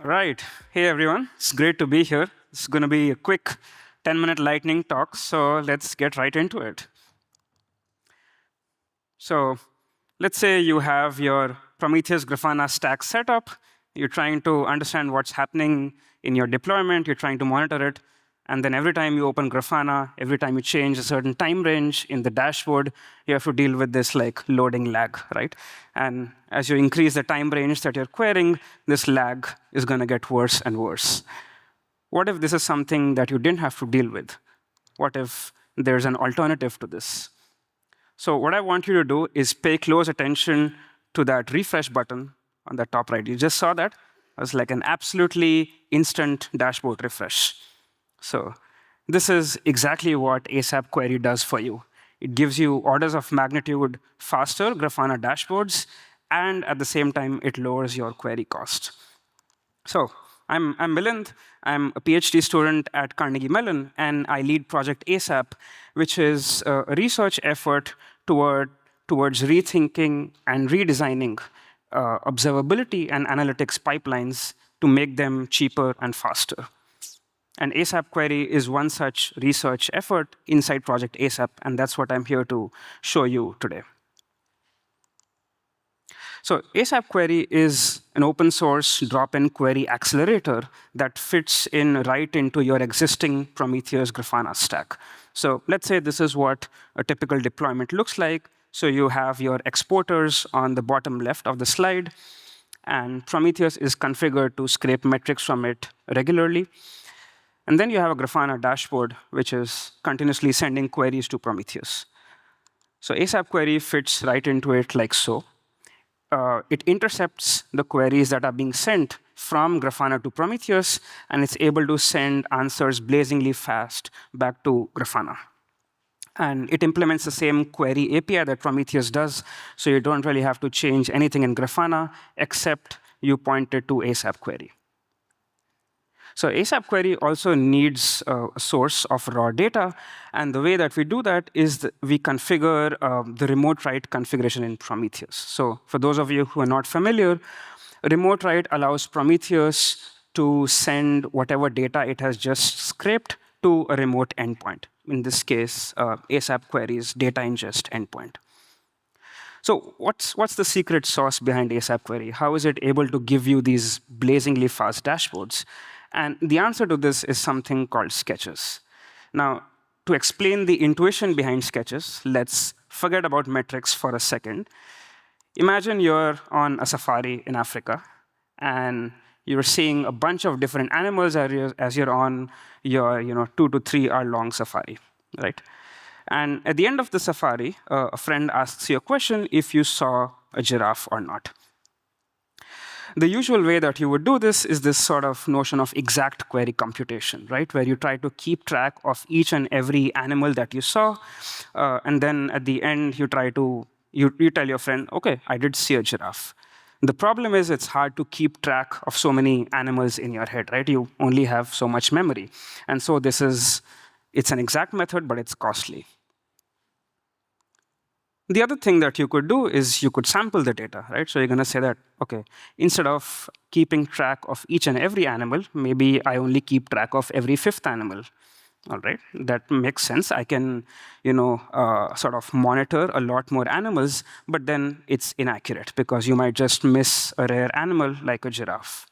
All right. Hey, everyone. It's great to be here. It's going to be a quick 10-minute lightning talk, so let's get right into it. So let's say you have your Prometheus-Grafana stack set up. You're trying to understand what's happening in your deployment. You're trying to monitor it. And then every time you open Grafana, every time you change a certain time range in the dashboard, you have to deal with this like loading lag, right? And as you increase the time range that you're querying, this lag is going to get worse and worse. What if this is something that you didn't have to deal with? What if there's an alternative to this? So what I want you to do is pay close attention to that refresh button on the top right. You just saw that. It was like an absolutely instant dashboard refresh. So this is exactly what ASAPQuery does for you. It gives you orders of magnitude faster Grafana dashboards, and at the same time, it lowers your query cost. So I'm Milind. I'm a PhD student at Carnegie Mellon, and I lead ProjectASAP, which is a research effort towards rethinking and redesigning observability and analytics pipelines to make them cheaper and faster. And ASAPQuery is one such research effort inside ProjectASAP, and that's what I'm here to show you today. So ASAPQuery is an open source drop-in query accelerator that fits in right into your existing Prometheus-Grafana stack. So let's say this is what a typical deployment looks like. So you have your exporters on the bottom left of the slide, and Prometheus is configured to scrape metrics from it regularly. And then you have a Grafana dashboard, which is continuously sending queries to Prometheus. So ASAPQuery fits right into it like so. It intercepts the queries that are being sent from Grafana to Prometheus, and it's able to send answers blazingly fast back to Grafana. And it implements the same query API that Prometheus does, so you don't really have to change anything in Grafana, except you point it to ASAPQuery. So ASAPQuery also needs a source of raw data. And the way that we do that is that we configure the remote write configuration in Prometheus. So for those of you who are not familiar, remote write allows Prometheus to send whatever data it has just scraped to a remote endpoint. In this case, ASAPQuery's data ingest endpoint. So what's the secret sauce behind ASAPQuery? How is it able to give you these blazingly fast dashboards? And the answer to this is something called sketches. Now, to explain the intuition behind sketches, let's forget about metrics for a second. Imagine you're on a safari in Africa, and you're seeing a bunch of different animals as you're on your 2 to 3 hour long safari, right? And at the end of the safari, a friend asks you a question if you saw a giraffe or not. The usual way that you would do this is this sort of notion of exact query computation, right? Where you try to keep track of each and every animal that you saw. And then at the end, you tell your friend, OK, I did see a giraffe. The problem is it's hard to keep track of so many animals in your head, right? You only have so much memory. And so it's an exact method, but it's costly. The other thing that you could do is you could sample the data, right? So you're going to say that, OK, instead of keeping track of each and every animal, maybe I only keep track of every 5th animal. All right, that makes sense. I can sort of monitor a lot more animals, but then it's inaccurate because you might just miss a rare animal like a giraffe.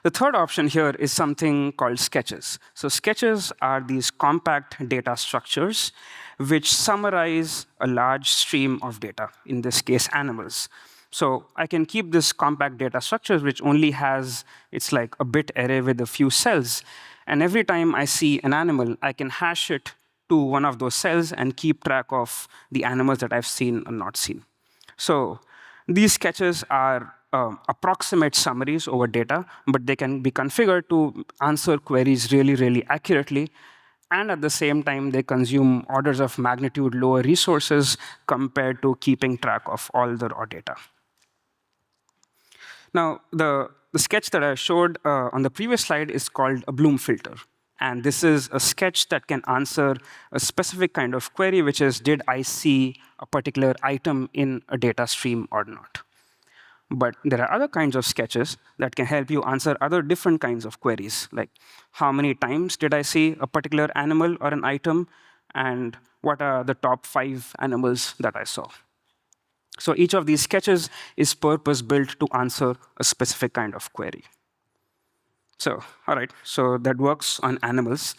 The third option here is something called sketches. So sketches are these compact data structures which summarize a large stream of data, in this case, animals. So I can keep this compact data structure, which only has, it's like a bit array with a few cells. And every time I see an animal, I can hash it to one of those cells and keep track of the animals that I've seen or not seen. So these sketches are approximate summaries over data, but they can be configured to answer queries really, really accurately. And at the same time, they consume orders of magnitude lower resources compared to keeping track of all the raw data. Now, the sketch that I showed on the previous slide is called a Bloom filter. And this is a sketch that can answer a specific kind of query, which is, did I see a particular item in a data stream or not? But there are other kinds of sketches that can help you answer other different kinds of queries, like how many times did I see a particular animal or an item, and what are the top 5 animals that I saw. So each of these sketches is purpose-built to answer a specific kind of query. So, all right, so that works on animals.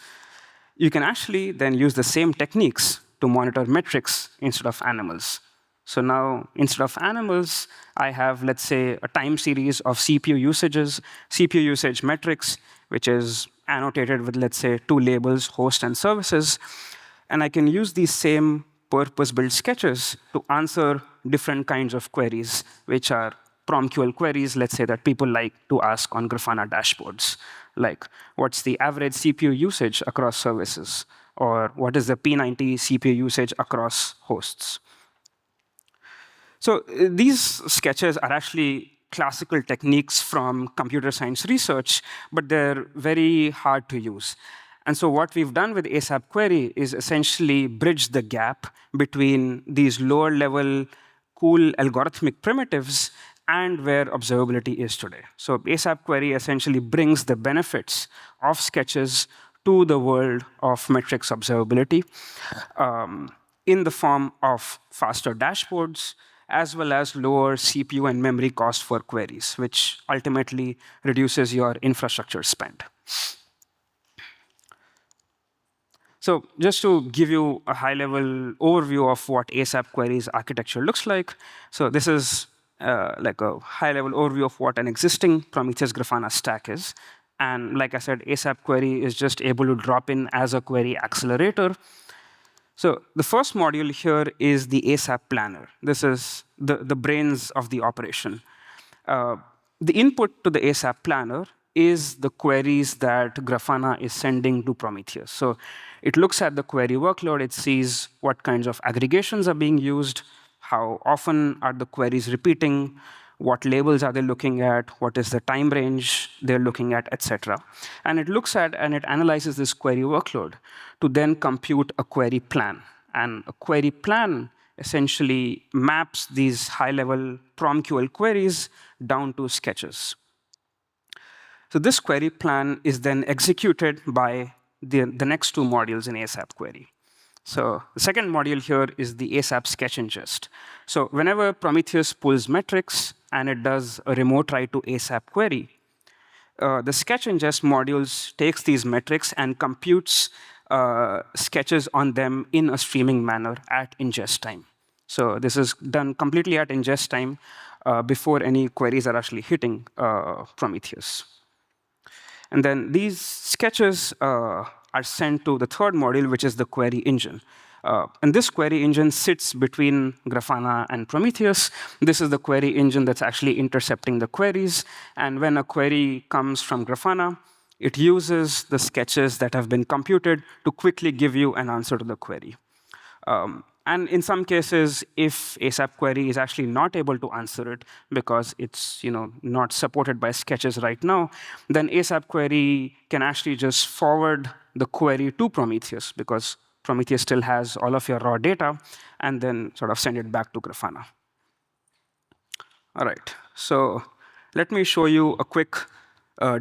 You can actually then use the same techniques to monitor metrics instead of animals. So now, instead of animals, I have, let's say, a time series of CPU usages, CPU usage metrics, which is annotated with, let's say, 2 labels, host and services. And I can use these same purpose-built sketches to answer different kinds of queries, which are PromQL queries, let's say, that people like to ask on Grafana dashboards, like what's the average CPU usage across services, or what is the P90 CPU usage across hosts. So these sketches are actually classical techniques from computer science research, but they're very hard to use. And so what we've done with ASAPQuery is essentially bridge the gap between these lower-level, cool algorithmic primitives and where observability is today. So ASAPQuery essentially brings the benefits of sketches to the world of metrics observability in the form of faster dashboards, as well as lower CPU and memory cost for queries, which ultimately reduces your infrastructure spend. So just to give you a high-level overview of what ASAPQuery's architecture looks like, so this is like a high-level overview of what an existing Prometheus-Grafana stack is. And like I said, ASAPQuery is just able to drop in as a query accelerator. So the first module here is the ASAP planner. This is the brains of the operation. The input to the ASAP planner is the queries that Grafana is sending to Prometheus. So it looks at the query workload. It sees what kinds of aggregations are being used, how often are the queries repeating, what labels are they looking at, what is the time range they're looking at, et cetera. And it looks at and it analyzes this query workload to then compute a query plan. And a query plan essentially maps these high-level PromQL queries down to sketches. So this query plan is then executed by the next 2 modules in ASAPQuery. So the second module here is the ASAP sketch ingest. So whenever Prometheus pulls metrics and it does a remote write to ASAPQuery, the sketch ingest modules takes these metrics and computes sketches on them in a streaming manner at ingest time. So this is done completely at ingest time before any queries are actually hitting Prometheus. And then these sketches are sent to the third module, which is the query engine. And this query engine sits between Grafana and Prometheus. This is the query engine that's actually intercepting the queries. And when a query comes from Grafana, it uses the sketches that have been computed to quickly give you an answer to the query. And in some cases, if ASAPQuery is actually not able to answer it because it's not supported by sketches right now, then ASAPQuery can actually just forward the query to Prometheus because Prometheus still has all of your raw data, and then sort of send it back to Grafana. All right, so let me show you a quick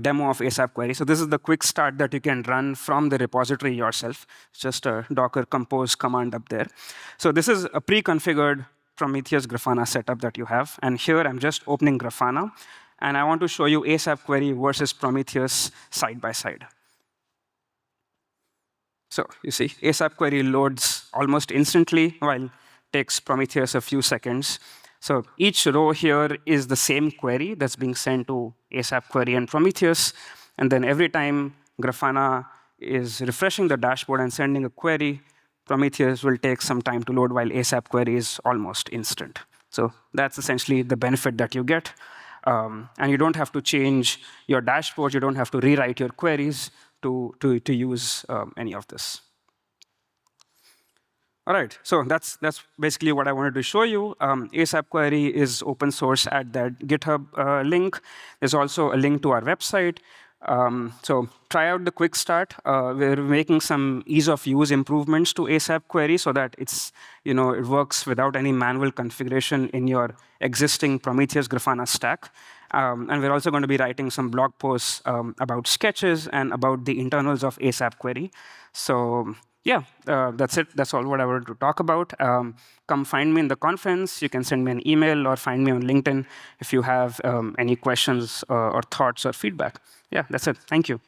demo of ASAPQuery. So this is the quick start that you can run from the repository yourself. It's just a Docker compose command up there. So this is a pre-configured Prometheus Grafana setup that you have. And here I'm just opening Grafana. And I want to show you ASAPQuery versus Prometheus side by side. So you see, ASAPQuery loads almost instantly, while it takes Prometheus a few seconds. So each row here is the same query that's being sent to ASAPQuery and Prometheus. And then every time Grafana is refreshing the dashboard and sending a query, Prometheus will take some time to load, while ASAPQuery is almost instant. So that's essentially the benefit that you get. And you don't have to change your dashboard. You don't have to rewrite your queries to use any of this. All right, so that's basically what I wanted to show you. ASAPQuery is open source at that GitHub link. There's also a link to our website So try out the quick start. We're making some ease of use improvements to ASAP query so that it works without any manual configuration in your existing Prometheus-Grafana stack. And we're also going to be writing some blog posts about sketches and about the internals of ASAP query. So yeah, that's it. That's all what I wanted to talk about. Come find me in the conference. You can send me an email or find me on LinkedIn if you have any questions or thoughts or feedback. Yeah, that's it. Thank you.